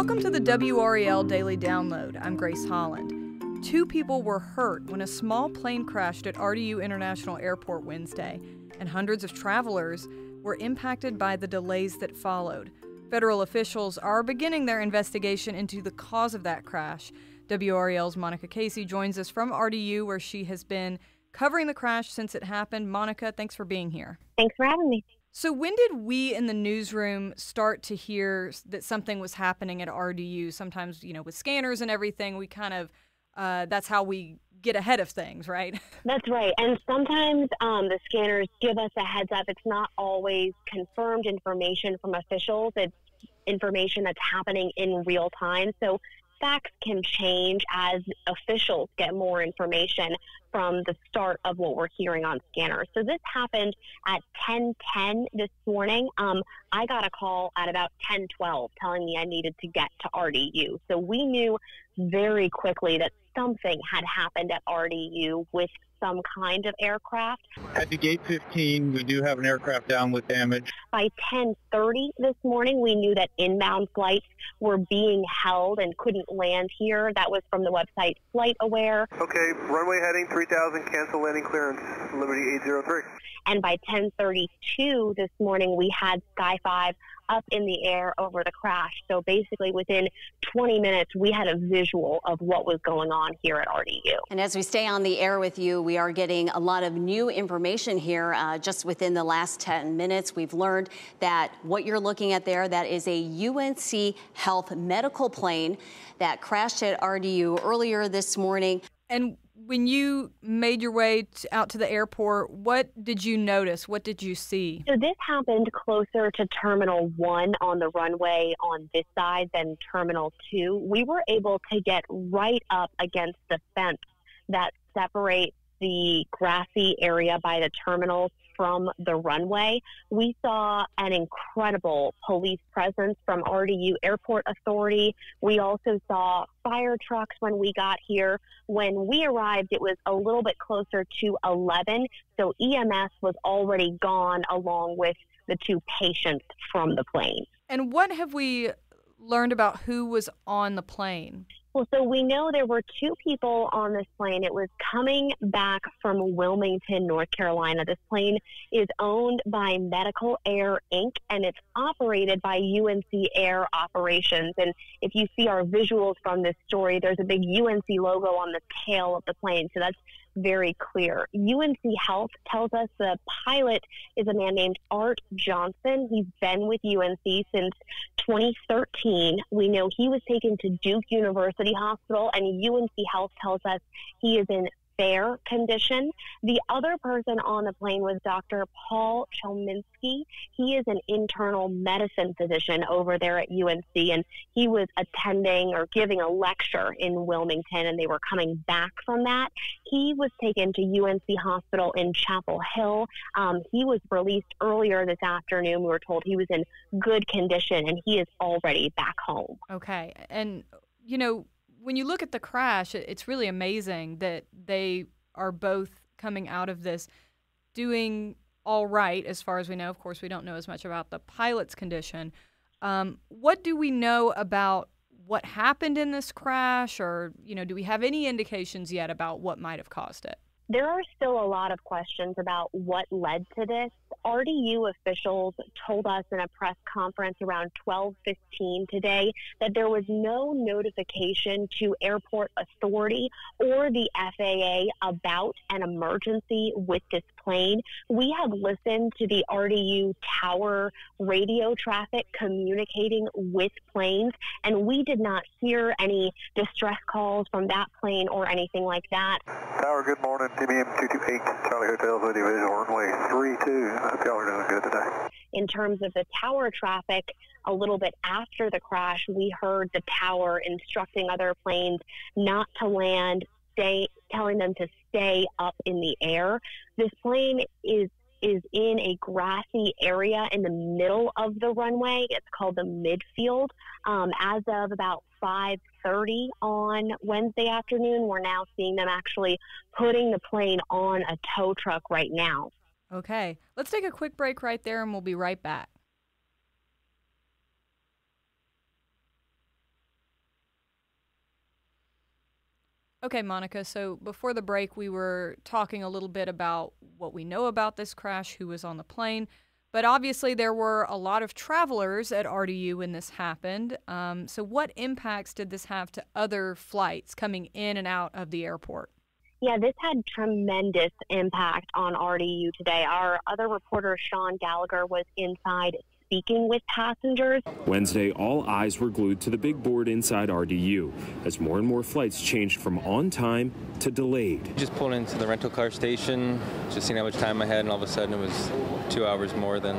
Welcome to the WRAL Daily Download. I'm Grace Holland. 2 people were hurt when a small plane crashed at RDU International Airport Wednesday, and hundreds of travelers were impacted by the delays that followed. Federal officials are beginning their investigation into the cause of that crash. WRAL's Monica Casey joins us from RDU, where she has been covering the crash since it happened. Monica, thanks for being here. Thanks for having me. So when did we in the newsroom start to hear that something was happening at RDU? Sometimes, with scanners and everything, we kind of, that's how we get ahead of things, right? That's right. And sometimes the scanners give us a heads up. It's not always confirmed information from officials. It's information that's happening in real time. So facts can change as officials get more information from the start of what we're hearing on scanners. So this happened at 10:10 this morning. I got a call at about 10:12 telling me I needed to get to RDU. So we knew very quickly that something had happened at RDU with some kind of aircraft. At the gate 15, we do have an aircraft down with damage. By 10:30 this morning, we knew that inbound flights were being held and couldn't land here. That was from the website FlightAware. Okay, runway heading 3000, cancel landing clearance, Liberty 803. And by 10:32 this morning, we had Sky 5 up in the air over the crash. So basically within 20 minutes, we had a visual of what was going on here at RDU. And as we stay on the air with you, we are getting a lot of new information here. Just within the last 10 minutes, we've learned that what you're looking at there, that is a UNC Health medical plane that crashed at RDU earlier this morning. And when you made your way out to the airport, what did you notice? What did you see? So this happened closer to Terminal 1 on the runway on this side than Terminal 2. We were able to get right up against the fence that separates the grassy area by the terminals from the runway. We saw an incredible police presence from RDU Airport Authority. We also saw fire trucks when we got here. When we arrived, it was a little bit closer to 11, so EMS was already gone along with the 2 patients from the plane. And what have we learned about who was on the plane? Well, so we know there were 2 people on this plane. It was coming back from Wilmington, North Carolina. This plane is owned by Medical Air, Inc., and it's operated by UNC Air Operations. And if you see our visuals from this story, there's a big UNC logo on the tail of the plane, so that's very clear. UNC Health tells us the pilot is a man named Art Johnson. He's been with UNC since 2013. We know he was taken to Duke University Hospital, and UNC Health tells us he is in fair condition. The other person on the plane was Dr. Paul Chelminski. He is an internal medicine physician over there at UNC, and he was attending or giving a lecture in Wilmington, and they were coming back from that. He was taken to UNC Hospital in Chapel Hill. He was released earlier this afternoon. We were told he was in good condition, and he is already back home. Okay. And, when you look at the crash, it's really amazing that they are both coming out of this doing all right, as far as we know. Of course, we don't know as much about the pilot's condition. What do we know about what happened in this crash, or, do we have any indications yet about what might have caused it? There are still a lot of questions about what led to this. RDU officials told us in a press conference around 12:15 today that there was no notification to Airport Authority or the FAA about an emergency with this plane. We have listened to the RDU tower radio traffic communicating with planes, and we did not hear any distress calls from that plane or anything like that. Tower, good morning. TBM 228, Charlie Hotel, Video Visual, runway 32. I hope y'all are doing good today. In terms of the tower traffic, a little bit after the crash, we heard the tower instructing other planes not to land, telling them to stay up in the air. This plane is in a grassy area in the middle of the runway. It's called the midfield. As of about 5:30 on Wednesday afternoon, we're now seeing them actually putting the plane on a tow truck right now. Okay, let's take a quick break right there, and we'll be right back. Okay, Monica, so before the break, we were talking a little bit about what we know about this crash, who was on the plane. But obviously, there were a lot of travelers at RDU when this happened. So what impacts did this have to other flights coming in and out of the airport? Yeah, this had tremendous impact on RDU today. Our other reporter, Sean Gallagher, was inside speaking with passengers. Wednesday, all eyes were glued to the big board inside RDU as more and more flights changed from on time to delayed. Just pulled into the rental car station, just seeing how much time I had, and all of a sudden it was 2 hours more than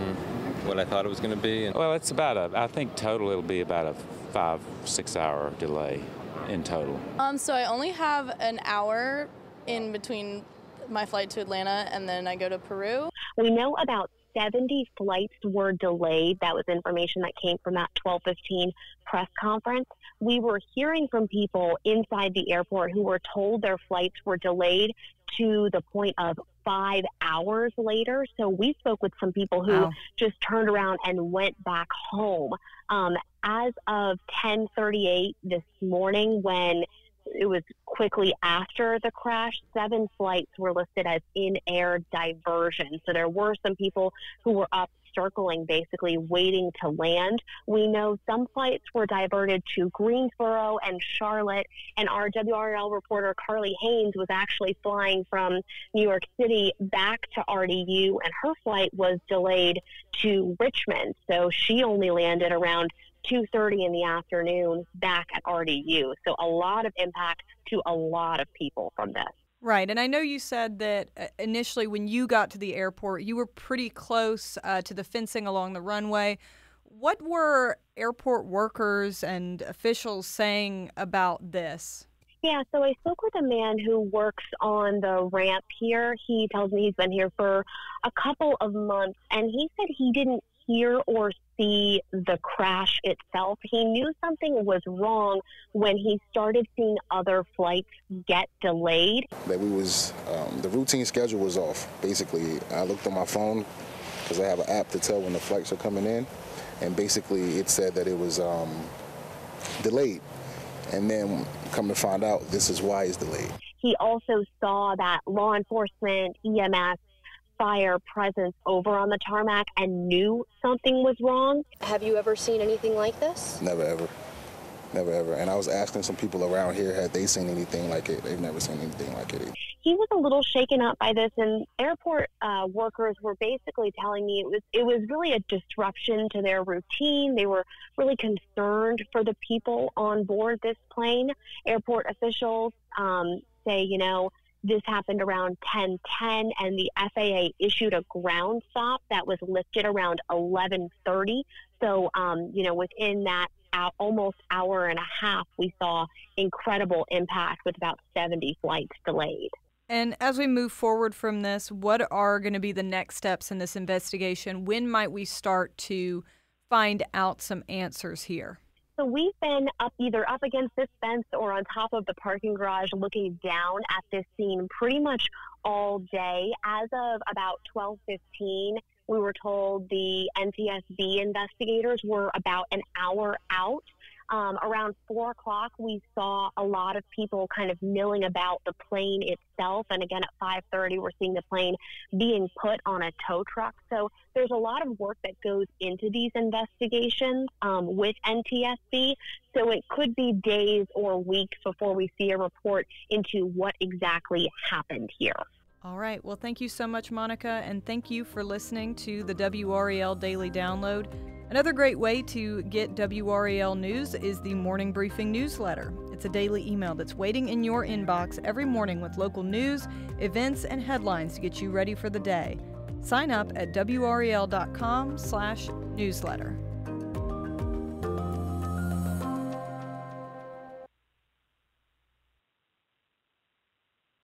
what I thought it was going to be. Well, it's I think total it'll be about a 5-6 hour delay in total. So I only have an hour in between my flight to Atlanta and then I go to Peru. We know about 70 flights were delayed. That was information that came from that 12:15 press conference. We were hearing from people inside the airport who were told their flights were delayed to the point of 5 hours later. So we spoke with some people who just turned around and went back home. As of 10:38 this morning, when it was quickly after the crash, 7 flights were listed as in-air diversion. So there were some people who were up circling, basically waiting to land. We know some flights were diverted to Greensboro and Charlotte, and our WRAL reporter Carly Haynes was actually flying from New York City back to RDU, and her flight was delayed to Richmond. So she only landed around 2:30 in the afternoon back at RDU. So a lot of impact to a lot of people from this. Right. And I know you said that initially when you got to the airport, you were pretty close to the fencing along the runway. What were airport workers and officials saying about this? Yeah, so I spoke with a man who works on the ramp here. He tells me he's been here for a couple of months, and he said he didn't hear or see the crash itself. He knew something was wrong when he started seeing other flights get delayed. That the routine schedule was off. Basically, I looked on my phone because I have an app to tell when the flights are coming in, and basically it said that it was delayed. And then come to find out, this is why it's delayed. He also saw that law enforcement, EMS, fire presence over on the tarmac and knew something was wrong. Have you ever seen anything like this? Never, ever. Never, ever. And I was asking some people around here, had they seen anything like it? They've never seen anything like it. He was a little shaken up by this, and airport workers were basically telling me it was really a disruption to their routine. They were really concerned for the people on board this plane. Airport officials say, this happened around 10:10, and the FAA issued a ground stop that was lifted around 11:30. So, within that almost hour and a half, we saw incredible impact with about 70 flights delayed. And as we move forward from this, what are going to be the next steps in this investigation? When might we start to find out some answers here? So we've been either up against this fence or on top of the parking garage looking down at this scene pretty much all day. As of about 12:15, we were told the NTSB investigators were about an hour out. Around 4 o'clock, we saw a lot of people kind of milling about the plane itself. And again, at 5:30, we're seeing the plane being put on a tow truck. So there's a lot of work that goes into these investigations with NTSB. So it could be days or weeks before we see a report into what exactly happened here. All right. Well, thank you so much, Monica, and thank you for listening to the WRAL Daily Download. Another great way to get WRAL news is the Morning Briefing newsletter. It's a daily email that's waiting in your inbox every morning with local news, events, and headlines to get you ready for the day. Sign up at WRAL.com/newsletter.